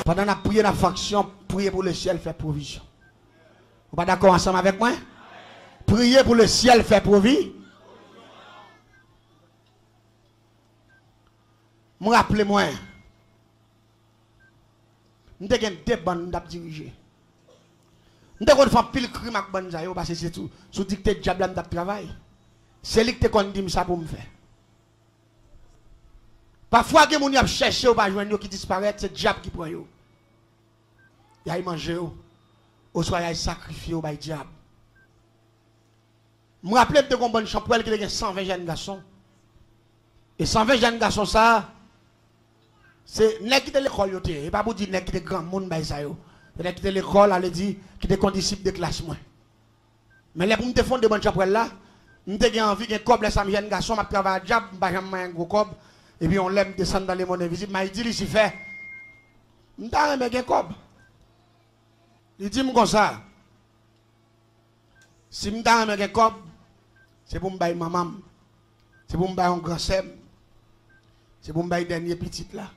Pendant la prière, la fonction, prier pour le ciel, faire provision. Vous pas d'accord ensemble avec moi? Prier pour le ciel, faire provision. Me rappelez-moi. Nous avons des bandes à diriger. Nous avons fait pile crime avec bandes parce que c'est tout. Sous dicté de diable de travail. C'est lui qui te dit ça pour me faire. Parfois, les gens cherché ou pas joindre qui disparaît, c'est le diable qui prend yo. Il a mangé ou soit il a sacrifié au diable. Je me rappelle de une bonne chambre qui a 120 jeunes garçons. Et 120 jeunes garçons, ça, c'est n'est qui de l'école. Et pas pour dire n'est qui de grand monde. N'est qui de l'école, elle dit qui est condisciple de classe. Mais là, pour me défendre de bonne chambre là, je envie qu'un cob, les 100 jeunes garçons, je travaille à diable, je vais un gros cob. Et puis on l'aime descendre dans les monnaies visibles. Mais il dit, il s'y fait. Je ne sais pas cob. Il dit comme ça. Si je ne sais pas cob, c'est pour me bailler maman. C'est pour me bailler un grand sem. C'est pour me bailler dernier petit là.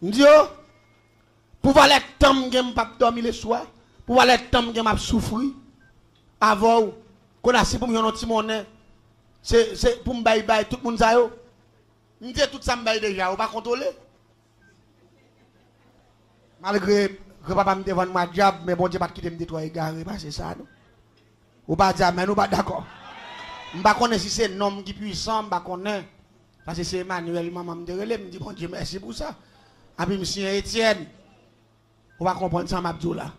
Je dis, pour voir les temps que je ne pas dormir le soir, pour voir les temps que je ne souffrir, avant qu'on a si pour me petit monnaie, c'est pour me bailler tout le monde. Je dis tout ça me baille déjà, on va contrôler. Malgré que papa me devant ma diable, mais bon Dieu pas quitter me détruire égaré, c'est ça non. Ou pas dire mais nous pas d'accord. Je ne sais pas si c'est un homme qui est puissant, je ne sais pas parce que c'est Emmanuel maman me dit bon Dieu merci pour ça. Et puis monsieur Étienne, on va comprendre ça m'abdou là.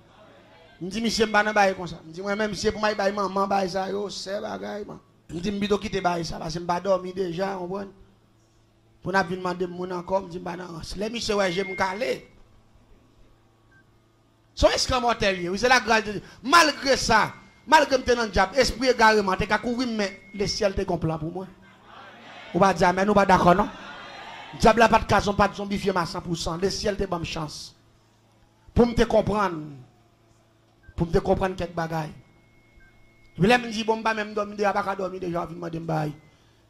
Je dis monsieur m'ba bailler comme ça. Je dis moi même monsieur pour moi bailler maman bailler ça yo, c'est bagaille man. Je dis m'bido quitter bailler ça parce que m'ba dormi déjà, on comprend. Pour n'a demander mon encore, me dit bah non, les monsieur ouais, je me caler. Son esclave mortel, oui, c'est la grâce de Dieu. Malgré ça, malgré me tenant diable, esprit égarement, t'es qu'à couvrir mais le ciel te complet pour moi. Ou pas dire mais nous pas d'accord non. Diable n'a pas de cas, pas de zombifier à 100%, le ciel te bonne chance. Pour me te comprendre. Pour me te comprendre quelques bagailles. Je me dis bon bah même dormir, pas dormir déjà, je me demander.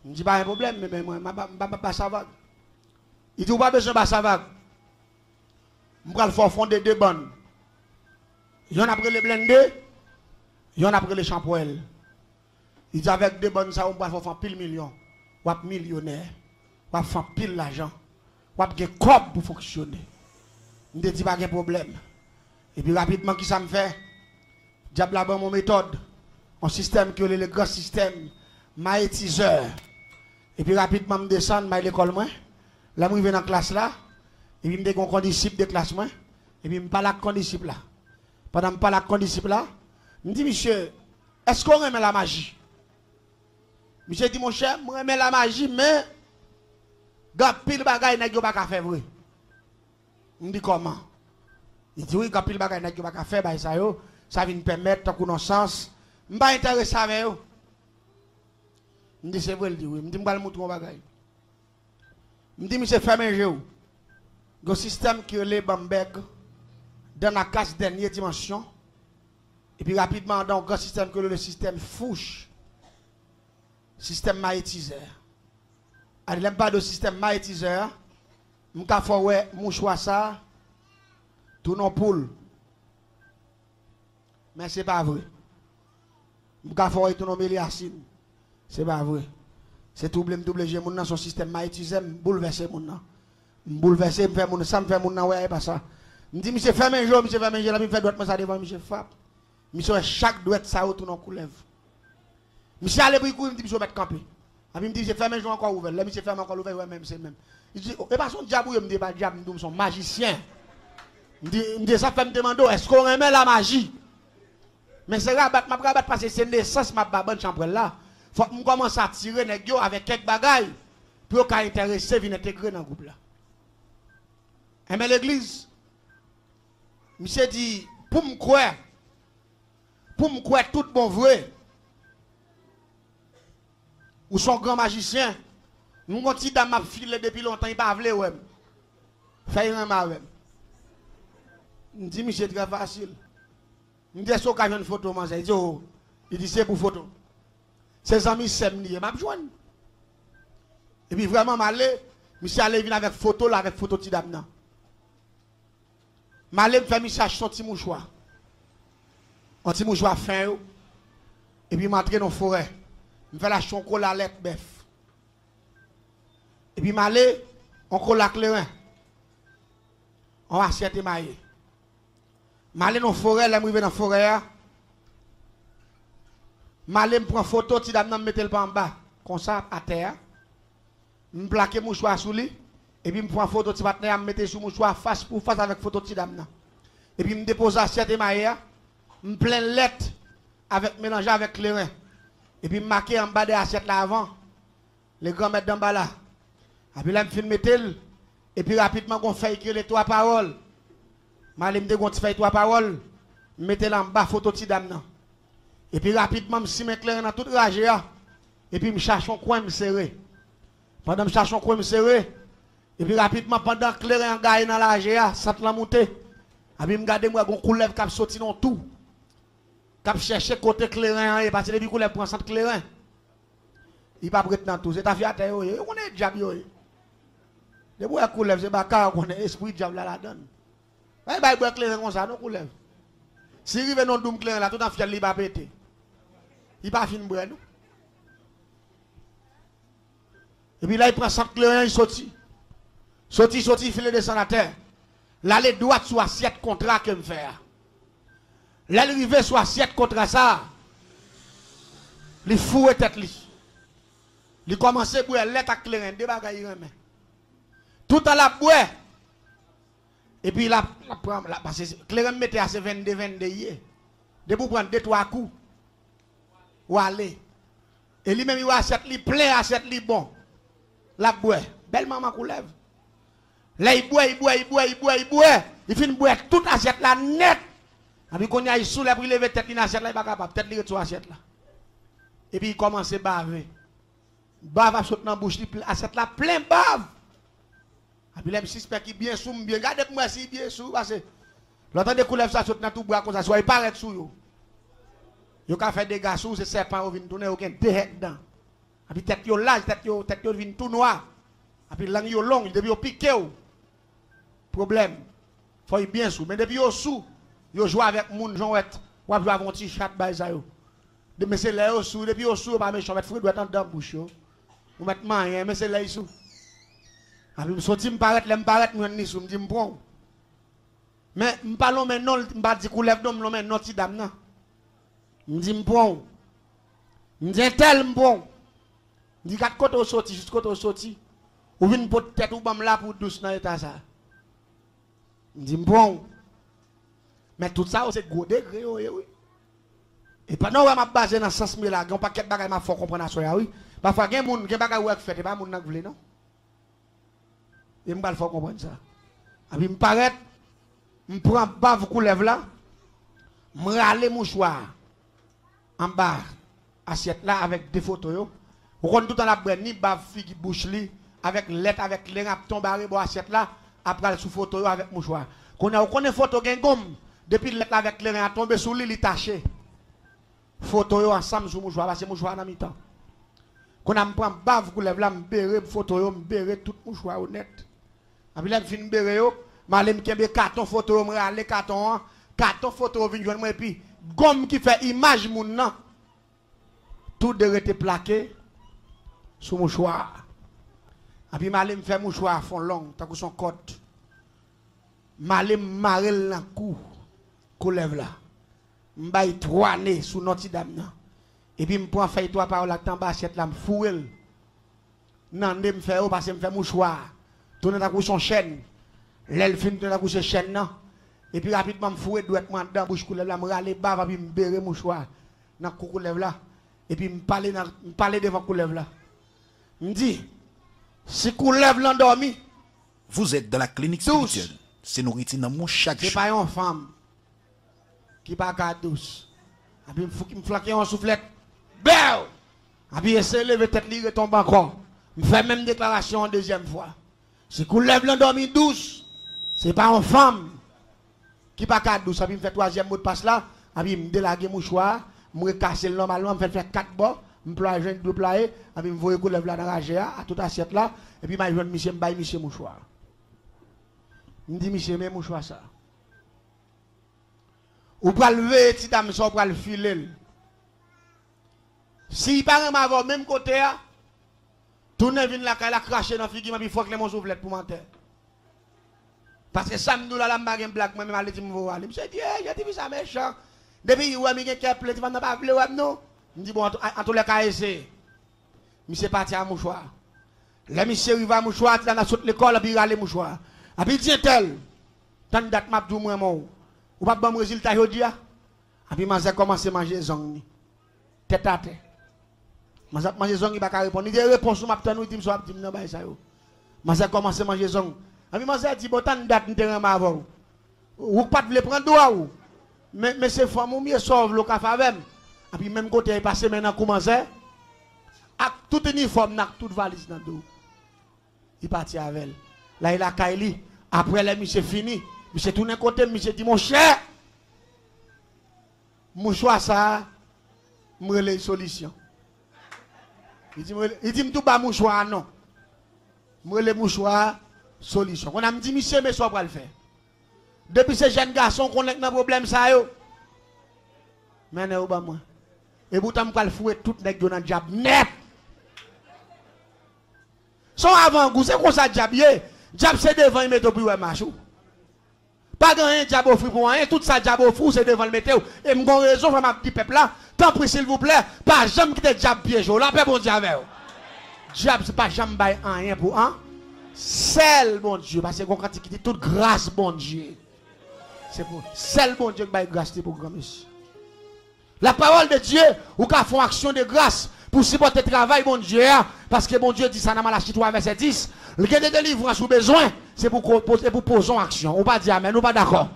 Je dis pas un problème, mais moi, je ne pas savoir. Il dit, pas besoin de savoir. Je vais faire fonder deux bonnes. Il y en a pris les blendés, il y en a pris les shampoings. Il dit, avec deux bonnes, ça, on va faire pile million. On va millionnaire. On va faire pile l'argent. On va faire corps pour fonctionner. Je ne dis pas de problème. Et puis rapidement, qui ça me fait? Diable a mon méthode. Un système qui est le grand système. Maïtiseur. Et puis rapidement, je descends, je vais à l'école. Là, je vais dans la classe là. Et puis, je me dis qu'on disciple de classe. Et puis, je me parle avec le disciple là. Pendant que je parle avec le disciple là, je me dis, monsieur, est-ce qu'on remet la magie? Monsieur dit, mon cher, je remets la magie, mais quand pile bagaille, je ne pas faire vrai. Je me dis, comment? Il dit, oui, quand pile bagaille, je ne pas faire, ça vient me permettre, ta connaissance. Je ne suis pas intéressé avec eux. Je dis, c'est vrai, il dit oui. Je dis, je vais vous montrer un bagage. Je dis, monsieur, fermez un jeu. Le système qui est le Bamberg, dans la case dernière dimension. Et puis rapidement, dans le système qui est le système Fouche. Système maïtiseur. Alors, n'aime pas de système maïtiseur. Je vais faire mon choix ça. Tout non poule. Mais ce n'est pas vrai. Je vais faire tout non méliacine. C'est pas vrai. C'est double G mon son système maïtisé bouleverser mon nom. Bouleverser me faire mon ça me fait mon nom ouais pas ça. Me dit monsieur ferme un jour, monsieur ferme un jour, la me fait droite ça devant monsieur frappe. Monsieur chaque doigt ça autour dans coulève. Monsieur allez pour me dit monsieur mettre camper. A me dit monsieur ferme un jour encore ouvert. Là monsieur ferme encore ouvert ouais même c'est même. Il dit et pas son diable me dit pas diable nous son magicien. Me dit ça fait me demander est-ce qu'on remet la magie. Mais c'est rabat m'a rabat parce que c'est naissance m'a bonne chambre là. Faut que je commence à tirer avec quelques bagailles pour qu'on intéresse venir intégrer dans le groupe là. Mais l'église, monsieur dit, pour me croire tout bon vrai, ou son grand magicien, nous avons dit dans ma file depuis longtemps, il n'a pas voulu, ouais. Fait un mal, je dis, monsieur, c'est très facile. Je dis, est-ce qu'il y a une photo, il dit, c'est pour photo. Ses amis s'aiment, il m'a besoin. Et puis vraiment, malé, monsieur allait venir avec photo là, avec photo de Tidamna. Malé me fait message son petit mouchoir. Un petit mouchoir fin et puis m'entrer dans la forêt. Me fait la chonco la lettre bœuf. Et puis malé on colle la clairin. On va assiette maillé. Malé dans la forêt, là me dans la forêt. Malé me prend photo ti dame me mettre le pas en bas comme ça à terre. Me plaquer mouchoir sous lui. Et puis, je prends photo de partenaire, je mets sur mouchoir face pour face avec photo de dame. Et puis, je dépose assiette et maïa, je plein lettre avec mélangé avec clairin. Et puis, je marque en bas de l'assiette là avant, les grands mettent d'en bas là. Et puis là, je filme et puis rapidement, on fait écrire les 3 paroles. Je me fait 3 paroles, je mets là en bas photo de dame. Et puis, rapidement, je suis clairin dans toute rage. Et puis, je cherche un coin, je me serre. Pendant que je cherche un coin, je me serre. Et puis rapidement, pendant que les gens gagnent dans la GA, ça te l'a monté. Et puis je regarde moi, un coulève qui a sorti dans tout. Qui a cherché côté clairin, et parce que les coulèves prennent centre clairin. Il va prêter dans tout. C'est ta fille à terre, on est diable. Les bois coulève, c'est pas car on est esprit diable là donne. Il va boire clairin comme ça, non coulève. Si il vient dans doum clairin là, tout en fiel, il va péter. Il va finir boire nous. Et puis là, il prend centre clairin, il sortit. Sorti, filet de la terre. Là, les droits sur assiette contrat que me faire. Là, l'arrivée sur assiette contrat ça. Les fous et tête li. Il commence à boire lettre à clairin, des bagailles remet. Tout à la boire. Et puis là, parce que clairin mettait à ses 22 yeux. De pour prendre 2-3 coups. Ou aller. Et lui-même, il assiette li plein, assiette li bon. La boire. Belle maman coulève. Là, il boit. Il finit de boire toute assiette là net. Et puis, quand il soulève, il lève tête, il assiette là, il n'est pas capable. Tête, il retrouve assiette là. Et puis, il commence à baver. Bave à sauter dans la bouche, assiette là, plein bave. Et puis, il suspect qu'il bien sous, bien. Regardez-moi si bien sous, parce que l'autre de coulève ça saute dans tout bois comme ça, soit il paraît sous yo. Yo ka fait des gars sous, c'est serpent, ou vient tourner, aucun tête dedans. Et puis, tête yo large, tête yo vient tout noir. Et puis, langue yo long, il devient piqué. Problème, faut y bien sous. Mais depuis yo sous, yo joue avec moun Jean-Ouette, ou joue avec un petit chat baïsa yo. Mais c'est là yo sous, depuis yo sous, pas méchant, mettre fruit doit être dans bouche yo. Ou mettre rien, mais c'est là yo sous. Abi me sorti me paraître, me ni sous, me dit me prend. Mais me parlons maintenant, me pas dire coulève d'homme, non mais non ti dame nan. Me dit me prend. Me dit tel me prend. Me dit quatre côté sorti, juste côté sorti. Ou vinn pour tête ou bam là pour douce dans état ça. Je dis bon, mais tout ça c'est gros degré, oui. Et pendant que je suis basé dans ce sens là, il y a un paquet de bagages qui faut comprendre ça, oui. Parfois, il y a des gens qui ont fait, et pas des gens qui veulent, non? Et je faut comprendre ça. Et puis, je paraît, je prends pas vous coulève là, je râle mouchoir en bas, assiette là avec des photos. Vous connaissez tout dans la brenne, ni bave fille bouche li, avec lettre, avec les rap tombaré, bon assiette là. Après sous photo avec mouchoir. Qu'on a connaît photo gen gomme depuis lettre avec les a tombé sous l'île taché. Photo ensemble sous mouchoir parce que mouchoir dans mi-temps. Qu'on a prend bave coulève là me photo yo me tout mouchoir honnête. Après là fin béré yo, m'aller me kembe carton photo me rale carton photo vinn joindre moi et puis gomme qui fait image moun nan. Tout de rete plaqué sous mouchoir. Et puis, je fais mouchoir à fond long, tant que son côte. Je marre dans cou, coulève là. Je baille 3 nez sous notre dame. Et puis, je prends fait 3 paroles là, en bas, assiette là, je fouille. Non, je fais parce que je fais mouchoir. Tourne dans son chaîne. L'aile fin tourne dans son chaîne. Et puis, rapidement, je fouille doucement dans la bouche, coulève là, je râle bave, puis je bère mouchoir dans le coulève là. Et puis, je parle devant coulève là. Je dis, si coulève l'endormi. Vous êtes dans la clinique spirituelle. C'est nourriture dans mon chaque jour. C'est pas une femme qui pas douce. Et puis, il faut qu'il me flaque en soufflette. Belle! Et puis, essayer de lever tête, il retombe encore. Je fais même déclaration en deuxième fois. Si coulève l'endormi douce, c'est pas une femme qui pas douce. Et puis, il me fait 3e mot de passe là. Et puis, il me délague mouchoir. Je me casse normalement, je me fait 4 bords. Je me plie, je me plie. Et puis, je me vois coulève là dans la GA, à toute assiette là. Et puis, je me monsieur, monsieur mouchoir. Je me dis, monsieur, mais mouchoir ça. Ou pral lever ti dame ça pral filer. Si par exemple même côté a tourner vinn la kay la cracher dans figure puis faut que les mon ouvlette pour mentir. Parce que samedi là la m'a gen blague moi même aller dire me aller. Monsieur dit j'ai dit ça méchant. Depuis ou ami gen plaît tu vas pas vle ou non. Me dit bon en tous les cas essayer. Monsieur parti à mouchoir. Là monsieur arrive à mouchoir dans la saute l'école puis aller mouchoir. A puis dit tel tant date m'a dou moi mon. Ou pas bon résultat jodi a. A puis m'a commencé manger zong tête à tête. M'a manger zong il pas répondre. Il dit réponse m'a tande il dit so dit non ba ça yo. M'a commencé manger zong. A puis m'a dit bon tant date n'terrain avant. Ou pas vle prendre droit ou. Mais c'est femme ou mieux sauve le café avec. A puis même côté passé maintenant commencer avec tout uniforme nak toute valise dans dos. Il parti avec elle. Là il a Kaili après les monsieur fini. Monsieur tourne côté, monsieur dit mon cher. Mouchoir ça me les solution. Il dit tout bas mouchoir non. Me les mouchoir solution. On a me dit monsieur mais soit pas le faire. Depuis ces jeunes garçons qu'on est dans problème ça yo. Mais ne ou ba moi. Et pourtant me pas fouet tout nèg dans diable net. Son avant goût c'est comme ça diable. Diable c'est devant il met au bureau marchou. Pas grand diable offrir pour rien, tout ça diable offrir c'est devant le météo. Et m'gon raison pour ma petit peuple là. Tant pis s'il vous plaît, pas jamais quitter diable piège là, paix bon Dieu avec. Diable c'est pas jamais bail rien pour un. Seul bon Dieu parce que quand il dit toute grâce bon Dieu. C'est pour seul bon Dieu qui bail grâce pour grand monsieur. La parole de Dieu ou qu'a font action de grâce pour supporter le travail bon Dieu parce que bon Dieu dit ça dans Malachie 3 verset 10. Le gain de délivrance ou besoin, c'est pour poser en action. On pas dire amen, on pas d'accord.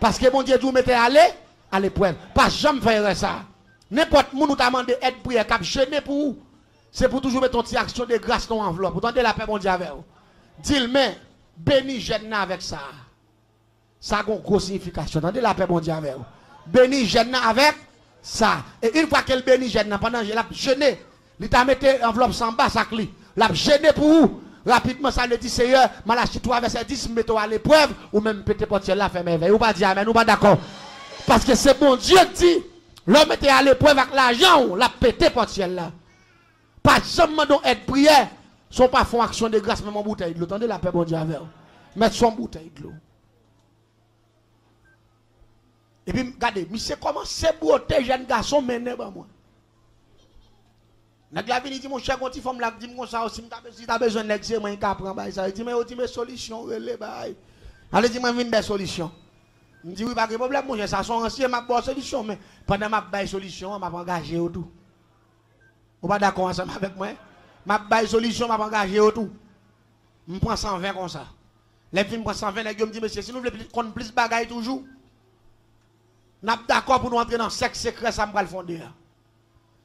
Parce que bon Dieu dit, vous mettez à l'épreuve. Pas jamais faire ça. N'importe qui nous t'a demandé aide prière, cap gêné pour vous. C'est pour toujours mettre ton petit action de grâce dans l'enveloppe. Pour tenter la paix, bon Dieu avec vous. Dis-le, mais bénis jeune avec ça. Ça a une grosse signification. Tentez la paix, bon Dieu avec vous. Bénis jeune avec ça. Et une fois qu'elle bénit jeune, pendant que je l'ai gêné, il t'a mis l'enveloppe sans bas, ça clé. L'a gêné pour vous. Rapidement, ça le dit, Seigneur, Malachie 3, verset 10, mettons à l'épreuve, ou même pété portière là, fait merveille. Ou pas dire amen, ou pas d'accord. Parce que c'est bon Dieu qui dit, l'homme était à l'épreuve avec l'argent, la pété portière là. Pas jamais donc être prière, sont pas font action de grâce, même en bouteille de l'eau. Attendez la paix, bon Dieu, avec vous. Mettre son bouteille de l'eau. Et puis, regardez, monsieur, comment c'est beauté, jeune garçon, mené, bah moi. Nèg la vini dit mon cher quand il femme la dit comme ça aussi si tu as besoin nèg c'est moi qui prend bail ça il dit mais on dit mes solution relé bail allez dit moi vinn des solution me dit oui pas de problème mon cher ça sont ancien m'a bonne solution mais pendant m'a bail solution m'a engagé au tout on pas d'accord ensemble avec moi m'a bail solution m'a engagé au tout me prend 120 comme ça les films prend 120 nèg me dit monsieur si nous voulons qu'on plus bagaille toujours n'a d'accord pour nous entrer dans sexe secret ça me va le fonder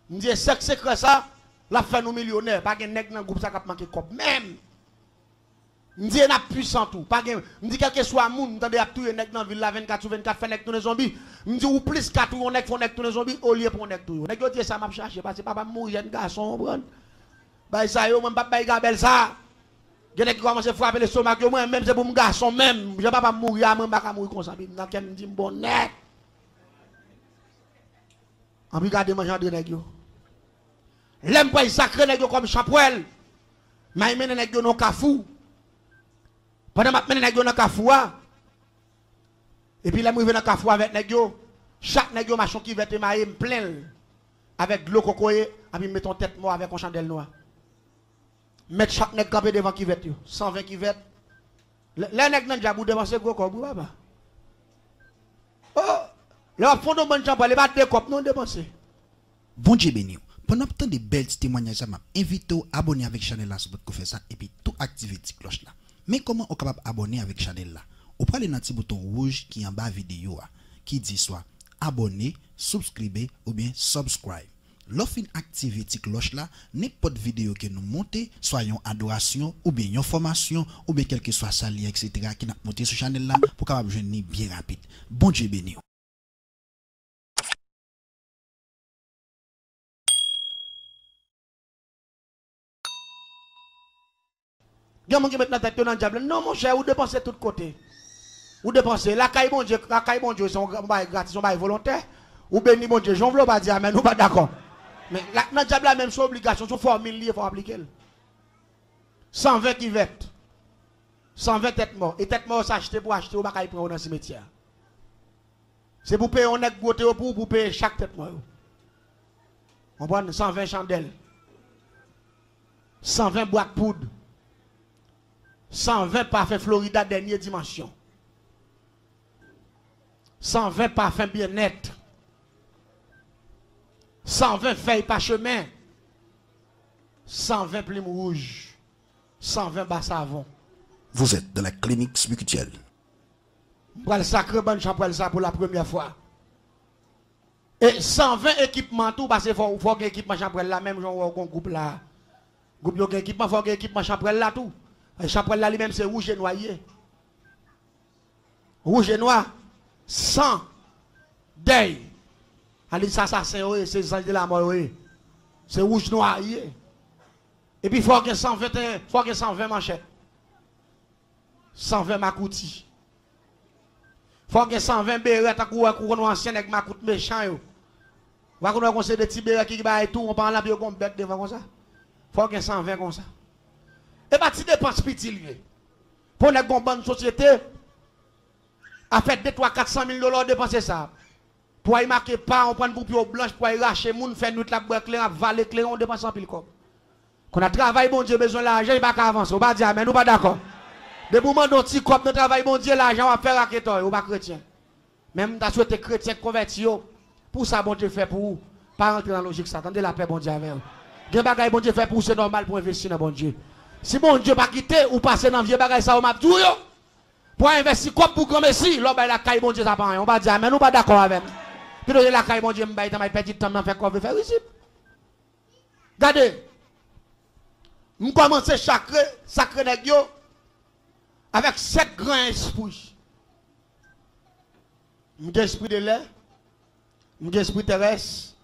me dit sexe secret ça la fait nous millionnaires, pas de nèg dans groupe ça qui manqué cop même. Me dit n'a puissant tout, pas me dit quel que soit moun, m'tendez a tout nèg dans ville la 24 sur 24 fait nèg tous les zombies. Me dit ou plus 4 ou nèg font nèg tous les zombies au lieu pour nèg tout. Nèg yo dit ça m'a chercher parce que papa mourir jeune garçon comprendre. Bah ça yo même pas bay gabel ça. Gen nèg commence frapper le stomac yo moi même c'est pour mon garçon même, je papa mourir même pas mourir comme ça. Dans ken me dit bon nèg. En brigade manger de nèg yo. L'aime pas sacré nèg comme chapouel. Mais il mène nèg yo non kafou. Pendant m'a mène nèg yo non kafou et puis là moi vient dans kafou avec nèg yo, chaque nèg yo machin qui vete maïe plein avec de l'eau cocoye et puis met ton tête mort avec un chandelle noire. Mettre chaque nèg campé devant qui vete yo, 120 qui vete. Les nèg nan jabou devant ce gros corps papa. Oh, le fond de bon champ les battre cop non dépenser. Bon Dieu béni. Pendant tant de belles témoignages, je m'invite à abonner avec la chaîne là sur votre faire ça et puis tout activer la cloche là. Mais comment on est capable d'abonner avec la chaîne là? On prend le petit bouton rouge qui est en bas de la vidéo qui dit soit abonner, subscribe ou bien subscribe. Lorsqu'on active la cloche là, n'importe vidéo que nous montons, soit une adoration ou bien une formation ou bien quelque soit ça etc. qui n'a monté sur la chaîne là pour capable joindre bien rapide. Bon Dieu béni. Gamin qui met la tête dans le diable. Non, mon cher, vous dépensez de tous côtés. Ou dépenser la caille bon Dieu, son bail gratis, son bail volontaire. Ou béni bon Dieu, j'en veux pas dire, mais nous pas d'accord. Mais dans le diable la même chose, obligation, son formule, il faut appliquer. 120 qui vêtent. 120 têtes mortes. Et têtes mortes s'acheter pour acheter, ou pas prendre dans le cimetière. C'est pour payer, on est beauté pour payer chaque tête morte. On prend 120 chandelles. 120 boîtes de poudre. 120 parfums Florida dernière dimension. 120 parfums bien-être. 120 feuilles parchemin. 120 plumes rouges. 120 bas savon. Vous êtes dans la clinique spirituelle. Pour le sacré bonne chambre ça pour la première fois. Et 120 équipements tout parce qu'il faut un équipement chambre là même genre un groupe là. Groupe yo équipement faut un équipement chambre là tout. Chambre là lui-même c'est rouge et noyé. Rouge et noir 100 deuil. Ali ça c'est ange de la mort. C'est rouge noyé. Et puis faut que 121, faut que 120 manchettes. 120 makouti. Faut que 120 béret à couronne ancien avec makout méchant yo. Va qu'on conseil de petits béret qui bail tout on parle là puis on bête devant comme ça. Faut que 120 comme ça. Et pas ti dépense petit lié. Pour une bonne société a fait 2 3 400 000 $ dépenser ça. Pour y marquer pas on prend pour pied blanche pour y racher moun faire nuit la boire clair valer clair on dépense en pile comme. Qu'on a travail bon Dieu besoin l'argent il pas avancer. On pas dire mais nous pas d'accord. De moment dont ti cop notre travail bon Dieu l'argent va faire raqueteur ou pas chrétien. Même t'as souhaité chrétien converti pour ça bon Dieu fait pour vous. Pas rentrer dans la logique ça. Attendez la paix bon Dieu avec vous. Gen bagay bon Dieu fait pour c'est normal pour investir dans bon Dieu. Si bon Dieu pas quitter ou passer dans vieux bagay ça ou m'a tout yo. Pour investir comme pour grand messi, l'homme la caille bon Dieu ça pas rien. On va dire mais nous pas d'accord avec. Puis la caille bon Dieu m'baï t'as perdu temps faire quoi faire ici. Regardez. Nous commencer sacré nèg yo avec 7 grands esprits. M'gè esprit de l'air, m'gè esprit terrestre,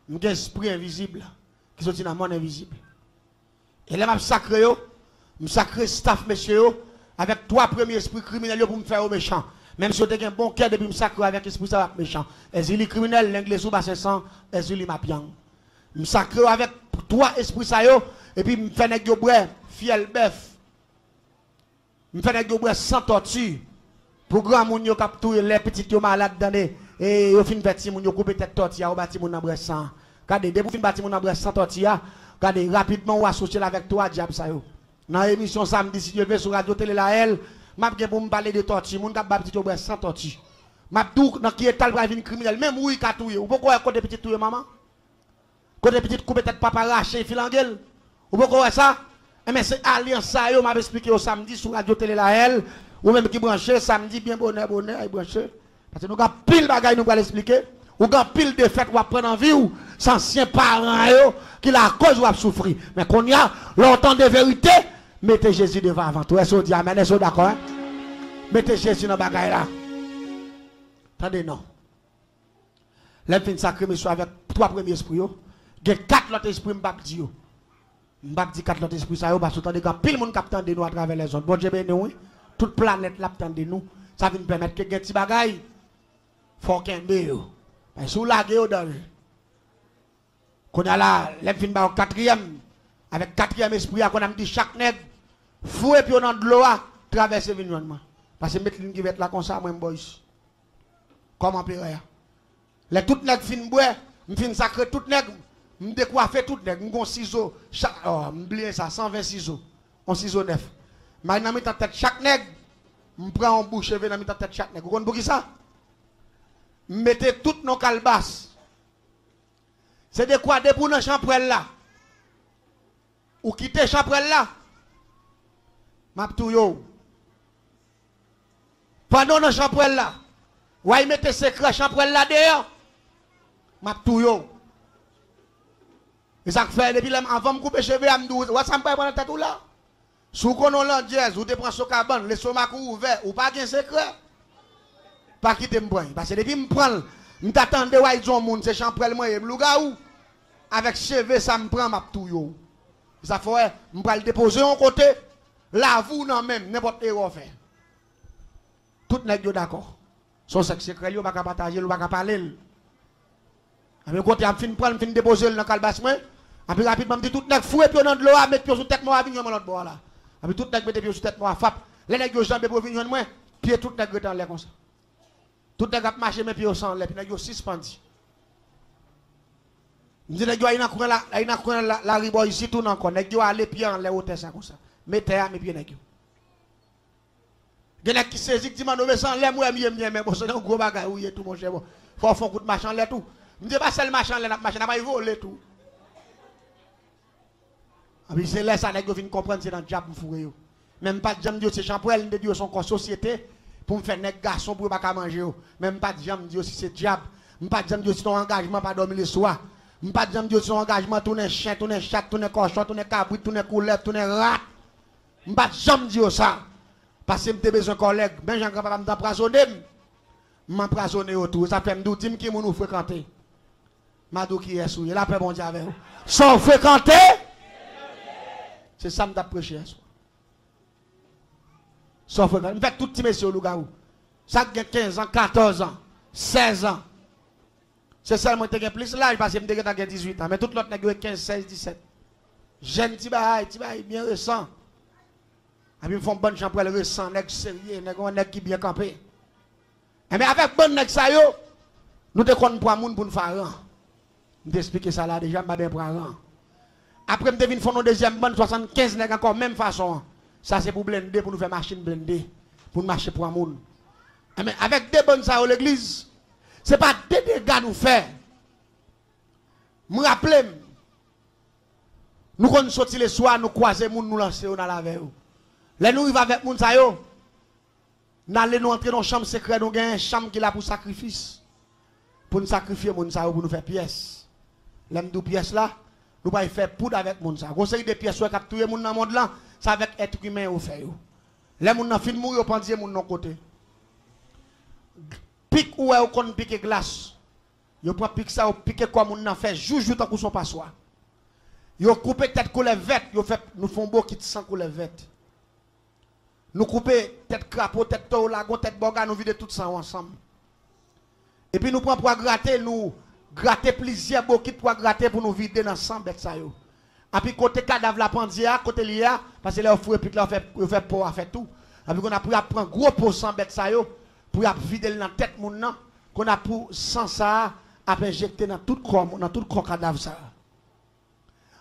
m'gè esprit invisible qui sont dans le monde invisible. Et là m'a sacré yo, m'sacré staff monsieur yo avec 3 premiers esprits criminels pour me faire au méchant. Même si vous avez un bon cœur depuis me sacré avec esprit ça méchant. Ezili criminel, l'anglais sous bassin sang, ezili ma piang. Me sacré avec 3 esprits ça yo et puis me fait nèg yo boire fiel bœuf. Me fait nèg yo boire sans torture. Pour grand moun yo capturer les petits yo malades dans et yo fin petit moun yo couper tête tortilla ou bâti moun nan boire sang. Regardez dès vous fin bâti moun nan boire sans tortilla, regardez rapidement ou associer avec toi diable ça yo. Dans l'émission samedi si Dieu veut sur radio télé la elle m'a gen pour me parler de tortue moun k'ap ba petit yo boire sans tortue. M'a dou dans qui étal pour venir criminel même oui ka touyer ou pourquoi côté petit touyer maman? Côté petit couper tête papa arracher filangel. Ou pourquoi ça? Mais c'est alliance ça yo m'a expliqué au samedi sur radio télé la elle ou même qui branché samedi bien bonheur et branché parce que nous avons pile bagaille nous va l'expliquer ou avons pile de fête ou prendre en vie ou anciens parents yo qui la cause ou a souffrir mais qu'on y a longtemps de vérité mettez Jésus devant avant tout est-ce que dit amen est-ce d'accord hein? Mettez Jésus dans bagaille là attendez non l'enfin sacré monsieur avec 3 premiers esprits yo il y a 4 autres esprits m'bap di yo m'bap di 4 autres esprits ça yo parce que attendez quand pile monde captant de nous à travers les zones bon Dieu béni oui toute planète l'attend de nous ça vient permettre que des petits bagailles faut qu'un yo mais sous la gueule dans qu'on a là l'enfin ba 4e avec 4e esprit qu'on a dit chaque nègre fouet puis on de l'eau traverser l'environnement parce que mettre ligne qui va être là comme ça moi boys comment pire les tout nègre fin boire m'fin sacré tout nègre me décoiffer tout nègre m'gon ciseau chaque m'oublier ça 120 ciseaux on ciseau neuf mais dans ta tête chaque nègre m'prend en bouche dans ta tête chaque nègre vous comprenez ça mettez toutes nos calebasses c'est de quoi de pour dans champrelle là ou quitter champrelle là m'a tout yo pendant dans champrelle là ou y mettez secret champrelle là dehors m'a tout yo et ça fait depuis avant me couper cheveux à me dire ou ça me prend dans tête ou là sous qu'on a l'andiez ou te prend son cabane le stomac ouvert ou pas de secret pas quitter me prendre parce que depuis me prendre me t'attendre ouais ils ont monde c'est champrelle moi et lougaou avec cheveux ça me prend m'a tout yo ça fait me pas le déposer en côté la vous non même n'importe erreur faire Tout nèg yo d'accord. Son sexe secret yo pas partager, yo pas parler. Avec côté am fin prendre fin déposer dans calbas moi. Après rapidement dit tout nèg fouet pied dans de l'eau, mettre pied sur tête moi venir dans l'autre bord là. Après tout nèg mettre pied sur tête moi fap. Les nèg yo jambe pour venir moi, pied tout nèg dans l'air comme ça. Tout nèg a marcher mes pieds au sang, les nèg yo suspendu. M'di nèg yo ina courant la ribo ici tout encore, nèg yo aller pied en l'air hauteur ça comme ça. Mettez à mes pieds nèg yo. Gen nèg qui saisi qui dit man me sans l'air moi mais bon c'est un gros bagage oui tout mon cher bon. Faut faire coup de machin l'air tout. M'di pas seul machin l'air machin n'a pas voler tout. Ah oui c'est là ça nèg yo vinn comprendre c'est dans diable fourré yo. Même pas de jam Dieu c'est champoel de Dieu son corps société pour me faire nèg garçon pour pas manger yo. Même pas de jam Dieu si c'est diable. Pas de jam Dieu si ton engagement pas dormir le soir. Pas de jam Dieu si ton engagement tourner chien, tourner chat, tourner cochon, tourner cabrit, tourner couleur, tourner rat. Pas de jam Dieu ça. Parce que m'te besoin collègue, ben j'en capable m'empoisonner. M'empoisonner autour, ça fait m'dou dim qui moun ou fréquenter. Madou qui est souillé, la paix bon Dieu avec vous. Sans fréquenter. C'est ça m't'a prêché. Sauf que, je fais tout petit monsieur au Lougaou. Ça a 15 ans, 14 ans, 16 ans. C'est seulement que plus l'âge parce que je suis 18 ans. Mais tout l'autre n'a 15, 16, 17. Jeune petit bail, bien récent. Et puis ils font bonne chambre pour le récent, nèg sérieux, nèg qui bien campé. Mais avec bonne nèg ça yo, nous te connaissons pour moun pour nous faire rang. Je t'explique ça là déjà, je bien pour rang. Après je devine faire une deuxième bonne 75 nèg encore même façon. Ça c'est pour blender, pour nous faire machine blender, pour nous marcher pour un monde. Mais avec des bonnes ça l'église, ce n'est pas des dégâts nous faire. Je me rappelle, nous quand nous sortons le soir, nous croisons les gens, nous lançons dans la veille. Là nous arrivons avec les gens, nous allons entrer dans une chambre secrète, nous avons une chambre qui est là pour sacrifice. Pour nous sacrifier les gens, pour nous faire pièces. Là nous pièces là, nous allons faire poudre avec les gens. Vous savez des pièces qui capturent les gens dans le monde là. C'est avec être humain au fait. Les gens qui filment, ils pensent que les côté. Pique ou est qu'on pique glace. Ils prennent pique ça, ou pique quoi, les gens fait joujou tant qu'on son passoire. Ils coupent tête couleur verte, nous font beau qui sans couleur verte. Nous coupons tête crapaud, tête taureau, lagon, tête boga, nous vidons tout ça ensemble. Et puis nous prenons pour gratter, nous gratter plusieurs beaux kits pour gratter pour nous vider dans le sang avec ça. Et puis côté cadavre la pandia, côté l'IA, parce que là, il faut faire pour faire tout. Et puis on a pris à prendre gros pot sans bête ça pour vider dans la tête mon nom, qu'on a pour sans ça à injecter dans tout corps cadavre ça.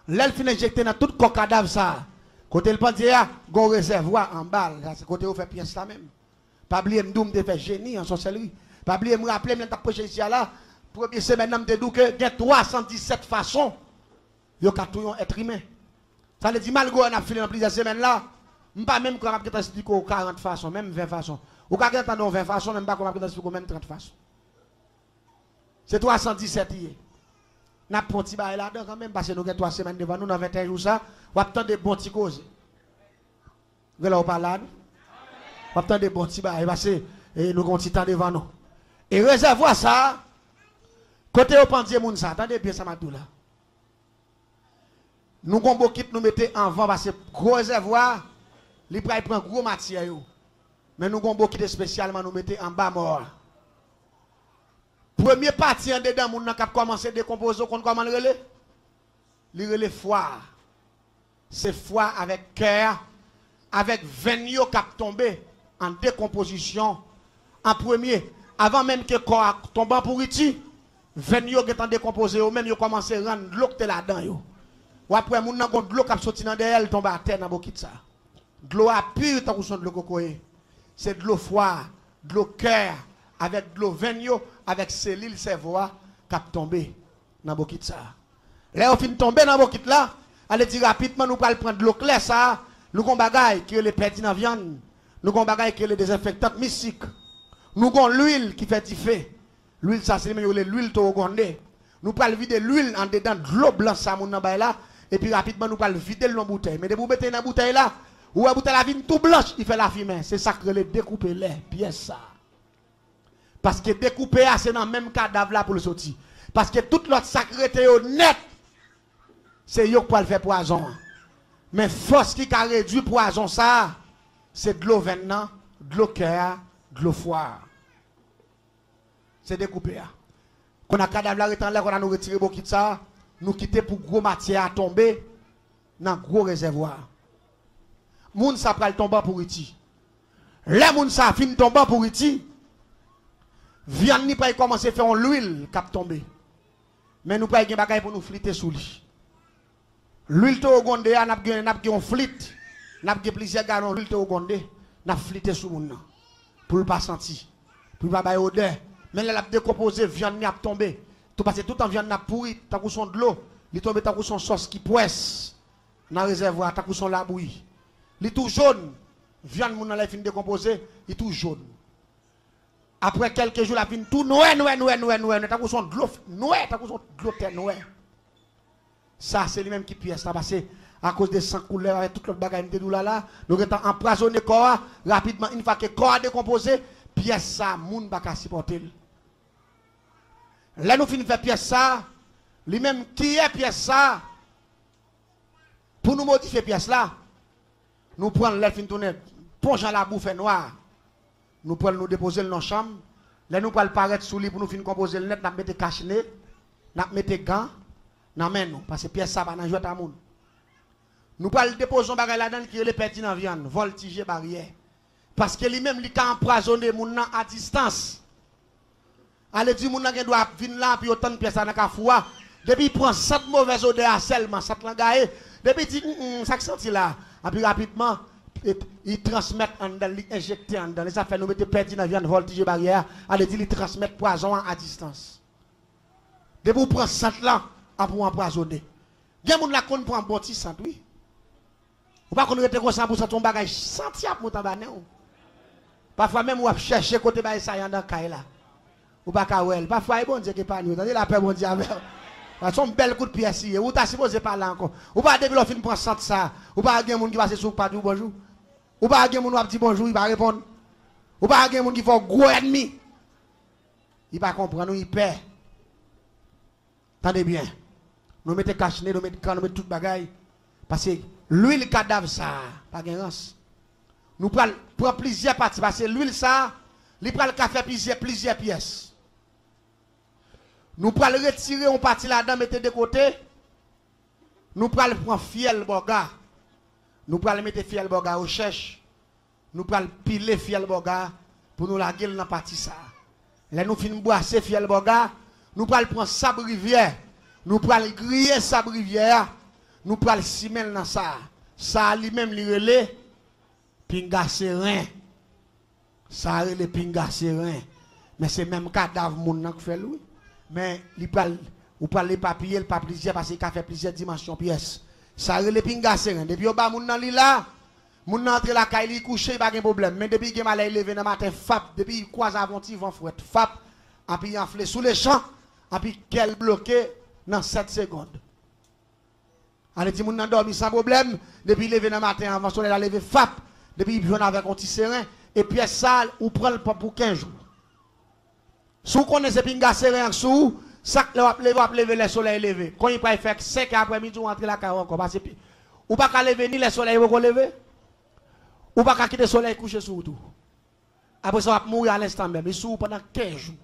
Là, il finit injecter dans tout corps cadavre ça. Côté le pandia, gon réservoir en balle, c'est côté où fait pièce là même. Pas oublier m'doum de faire génie en sorcellerie. Pas oublier me rappeler m'ta projet ici là, première semaine m'te dit que il y a 317 façons yo ka tout être humain. Ça veut dire malgré on a filé dans plusieurs semaines là, pas même quand on a expliqué 40 façons, même 20 façons. Ou ka entendre 20 façons, même pas qu'on a expliqué même 30 façons. C'est 317 hier. N'a pas petit bail là-dedans quand même parce que nous avons 3 semaines devant nous dans 21 jours ça, on attend des bons petits causes. Vous là on parle là. On attend des bons petits bail parce que nous avons petit temps devant nous. Et réservoir ça côté au pendier moun ça, attendez bien ça m'a tout là. Nous avons beaucoup nous mettons en vent parce que gros réservoir, les prend gros matière. Mais nous avons beaucoup spécialement nous mettons en bas mort. Premier parti en dedans, moun nan kap commencé à décomposer, comment le relais? Le relais foie. C'est foie avec cœur, avec veine kap tombé en décomposition. En premier, avant même que le corps tombe en pourriture, veine qui est en décomposé, même yo commencé à rendre l'eau qui est là-dedans. Ou après, moun nan gon de l'eau qui sorti dans derrière, elle tombe à terre dans bokit ça. De l'eau à pire, tant qu'on son de l'eau cocoé. C'est de l'eau foie, de l'eau cœur, avec de l'eau veine avec cellules cerveau qui a tombé dans bokit ça. Là on fin tomber dans bokit là, allez dire rapidement nous allons prendre de l'eau claire ça, nous avons bagaille qui est les perdu dans viande, nous avons bagaille qui est les désinfectants mystiques. Nous avons l'huile qui fait du feu. L'huile ça c'est l'huile torogondé. Nous allons vider l'huile en dedans de l'eau blanche ça mon là et puis rapidement nous allons vider dans bouteille. Mais de vous mettre dans bouteille là, ou la bouteille la vigne tout blanche, il fait la fumée, c'est ça que les découper les pièces ça. Parce que découper, c'est dans le même cadavre là pour le sortir. Parce que toute l'autre sacreté net, c'est eux qui le faire poison. Mais force qui a réduit poison ça, c'est de l'eau venant, de l'eau cœur, de l'eau foire. C'est découpé. Qu'on a cadavre là, qu'on a nous retiré beaucoup de ça, nous quitter pour gros matière à tomber dans gros réservoir. Moun sa pral tomber pour iti. Les moun sa fin tomber pour iti. Viande ni pas commencer faire en l'huile cap tomber. Mais nous pas gen bagay pour nous fliter sous lui. L'huile to gonde a n'a gen flit. N'a gen plusieurs galons l'huile to gonde, n'a fliter sous moun nan. Pour le pas sentir. Pour pas bay odeur. Mais là l'a décomposé viande ni a tomber. Tout parce tout en viande n'a pourri, tant que son de l'eau, il tombe tant que son sauce qui poisse dans réservoir, tant que son la bouillie. Il est tout jaune. Viande moun nan la fin décomposé, il est tout jaune. Après quelques jours, la fin tout noir, tant que son de l'eau noir, tant que son de l'eau noir. Ça c'est lui-même qui pièce là parce que à cause de sang couleur avec toute l'autre bagaille de là, nous étant empoisonné corps rapidement une fois que corps a décomposé, pièce ça moun pas ka supporter. Là nous finissons faire pièce ça, lui-même qui est pièce ça pour nous modifier pièce là. Nous prenons l'air fin tourner, plongeons la bouffe noire. Nous prenons nous déposer dans la chambre. Là nous prenons paraître sous lui pour nous finir composer le net, nous mettons cache-nez, nous mettons gants, nous mettons parce que pièce ça va dans jouer à moun. Nous prenons déposer bagay là-dedans qui est le petit dans viande, voltiger barrière. Parce que lui-même il a empoisonné moun à distance. Allez dire moun qui doit venir là puis autant de pièces dans la foua. Depuis il prend cette mauvaise odeur seulement, cette langaye. Depuis il dit ça senti là. Et puis rapidement il transmet en dedans, il injecte en dedans. Ça fait nous mettre perdu dans la viande voltige barrière. Allez dire il transmet poison à distance. Depuis il prend cette là pour empoisonner. Gen moun la konn pour un bon petit sant oui. Ou pas qu'on rete comme ça pour ça ton bagage senti à monter bané. Parfois même ou chercher côté bail ça y en dans caille là. Ou pas ka wel. Parfois bon Dieu qui pas nous. Tandis la paix bon Dieu avec. Son bel coup de pièce ou t'as supposé parler encore. Ou pas depuis l'offre prend sant ça. Ou pas gen moun qui passe sur pas du bonjour. Ou pas gen moun qui dit bonjour, il va répondre. Ou pas gen moun qui fait gros ennemi. Il va comprendre, il perd. Tendez bien. Nous mettons cache-nez, nous mettons tout bagaille. Parce que l'huile cadavre ça, pas de rance. Nous prenons plusieurs parties. Parce que l'huile ça, il prend le café plusieurs pièces. Nous prenons retirer une partie là-dedans, mettre de côté. Nous prenons prendre fiel boga. Nous prenons mettre fiel boga au cherche. Nous prenons piler fiel boga pour nous la gueule dans la partie ça. Là nous finissons boisser fiel boga. Nous prenons prendre sable rivière. Nous prenons griller sable rivière. Nous prenons simel dans ça. Ça lui-même li relé pinga serein. Ça relé pinga serein. Mais c'est même cadavre moun qui fait lui. Mais il parle ou parle les papiers, le papier parce qu'il a fait plusieurs dimensions pièces. Ça relé pinga serein. Depuis au bas moun nan li là, moun nan entre la caille, il couché, pas de problème. Mais depuis qu'il m'a levé dans matin fap, depuis il croise avant il vent fouette fap, et puis il enflé sous les champs, et puis qu'elle bloqué dans 7 secondes. On dit moun nan dormi sans problème, depuis levé dans matin avant soleil la levé fap, depuis il vient avec un petit serein et puis ça ou prend le pour 15 jours. Si vous connaissez pinga serein sous, ça lever le soleil levé. Quand il peut faire 5 après-midi ou rentrer la caille encore parce que ou pas qu'à lever ni le soleil vous lever. Ou pas qu'à quitter le soleil coucher sur tout. Après ça va mourir à l'instant même, il sous pendant 15 jours.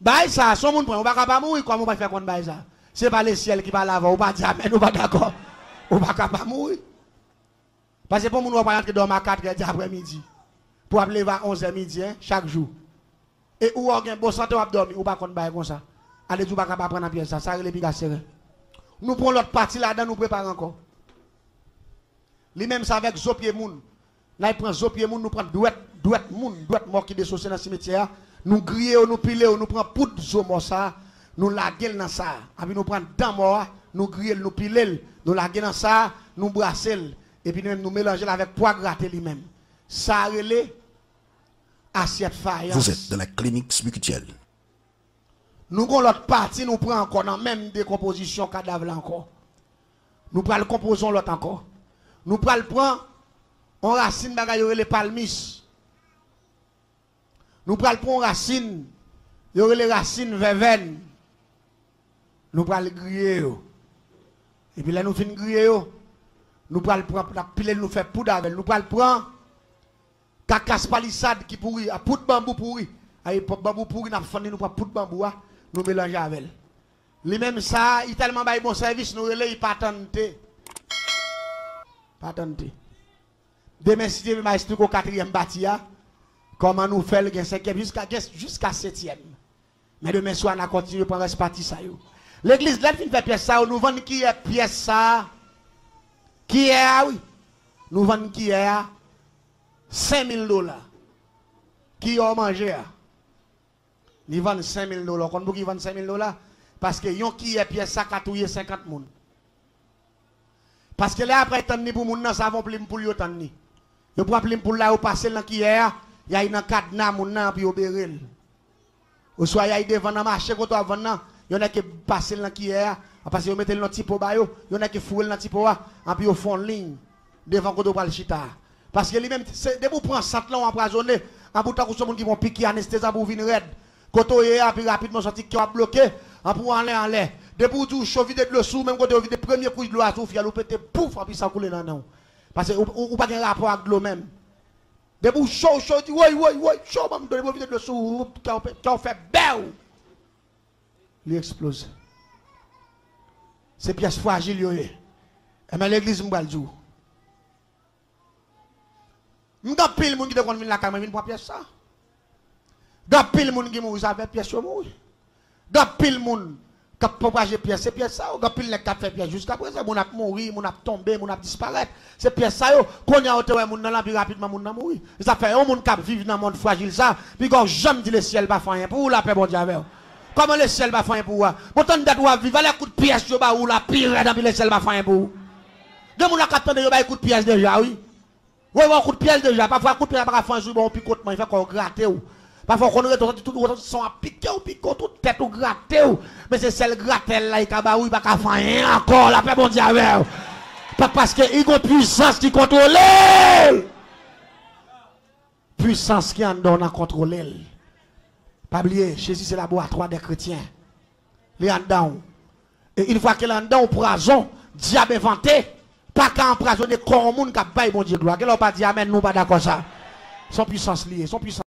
Bah ça, son monde prend, ou pas mourir comme on va faire contre bah ça. C'est pas le ciel qui va laver, ou pas dire amen, ou pas d'accord. Ou pas mourir. Parce que pour nous on va rentrer dans ma 4 heures après-midi. Pour lever à 11h midi chaque jour. Et ou on a bon santé ou dormir, ou pas contre bah comme ça. Allez vous pas capable prendre pièce ça, ça les pigas serré. Nous prenons l'autre partie là-dedans, nous préparons encore. Lui même ça avec zopier moun. Là il prend zopier moun, nous prend douette moun, douette mort qui dessoucé dans le cimetière. Nous griller, nous piler, nous prend poudre zo mort ça, nous la gueule dans ça. Puis nous prend dent mort, nous griller, nous piler, nous la gueule dans ça, nous brasser et puis nous mélanger avec poivre gratté lui-même. Ça relé assiette faïence. Vous êtes dans la clinique spirituelle. Nous avons l'autre partie, nous prenons encore dans même décomposition cadavre là encore. Nous prenons le composons l'autre encore. Nous prenons le prendre on racine bagaille les palmis. Nous prenons le racine, les racines verveine. Nous prenons le griller. Et puis là nous finissons griller. Nous prenons le prendre piler nous faire poudre avec. Nous prenons le prendre Cacasse palissade qui pourri, à poudre bambou pourri. À l'époque bambou pourri, nous avons nous poudre bambou, nous mélanger avec elle. Lui même ça, il tellement bail bon service, nous relais, il pas tenter. Pas tenter. Demain, si Dieu m'a expliqué au 4e bâtiment, comment nous faisons le 5e jusqu'à 7e. Mais demain soir, on a continué pour rester parti ça. L'église, là, fin fait pièce ça, nous vendons qui est pièce ça. Qui est, oui. Nous vendons qui est $5,000. Qui a mangé? Nous vendons $5,000. Quand vous vendez $5,000, parce que yon qui est pièce ça, 50 moun. Parce que là, après, tant ni pour moun nan, ça va plus pour yo tant ni. Yo pour plus pour là, ou passer dans qui est, il y a une cadenas moun nan, puis yo berel. Ou soit il y a devant dans marché, quand on vend, il y en a qui passent dans qui est, parce que vous mettez le petit pot, il y en a qui fouillent le petit pot, et puis ils font ligne devant quand on parle chita. Parce que lui-même, dès que vous prenez 100 ans empoisonné, en bout de temps, vous qui vont piquer anesthésie pour venir raide. Quand on est, puis rapidement sorti qui va bloquer, pour aller en l'air. Dès que vous touchez, vous videz de l'eau sous, même quand vous videz le premier coup de l'eau à tout, vous pétez, pouf, et puis ça coule dans l'eau. Parce que vous n'avez pas de rapport avec l'eau même. Dès que vous chaud, oui, chaud, vous donnez de l'eau sous, vous fait belle. Il explose. C'est pièce fragile. Mais l'église m'a dit. M'ga pile moun qui devant venir la caméra vinn pour pièce ça. Ga pile moun qui mouri avec pièce yo mouri. Ga pile moun qui propager pièce c'est pièce ça. Ga pile qui fait pièce jusqu'à présent moun a mouri, moun a tombé, moun a disparaître. C'est pièce ça yo. Qu'on a oté moun dans la plus rapidement moun nan mouri. Ça fait un moun qui vivre dans monde fragile ça. Puis quand jamais dit le ciel pas faire pour la paix bon Dieu avec. Comment le ciel va faire pour vous? Pourtant, vous doit vivre les coups de pièce ou la pire dans le ciel va faire pour vous. De mon acteur de coup de pièce déjà, oui. Oui, un coup de pièce déjà. Parfois, coup de pièce va faire un jour, on picotement, il fait qu'on gratte. Parfois, on retourne tout son à piquer ou piquer, toute tête ou gratter. Mais c'est celle gratter là, il va pas faire rien encore, la paix mondiale. Parce qu'il y a une puissance qui contrôle. Puissance qui en donne à contrôler. Pas oublier, Jésus c'est le laboratoire des chrétiens. Les en dedans. Et une fois qu'il est en dedans, poison, diable inventé, pas qu'à empoisonner comme un monde qui a pas bon Dieu gloire. Qu'elle n'a pas dit amen, nous pas d'accord ça. Son puissance liée, son puissance.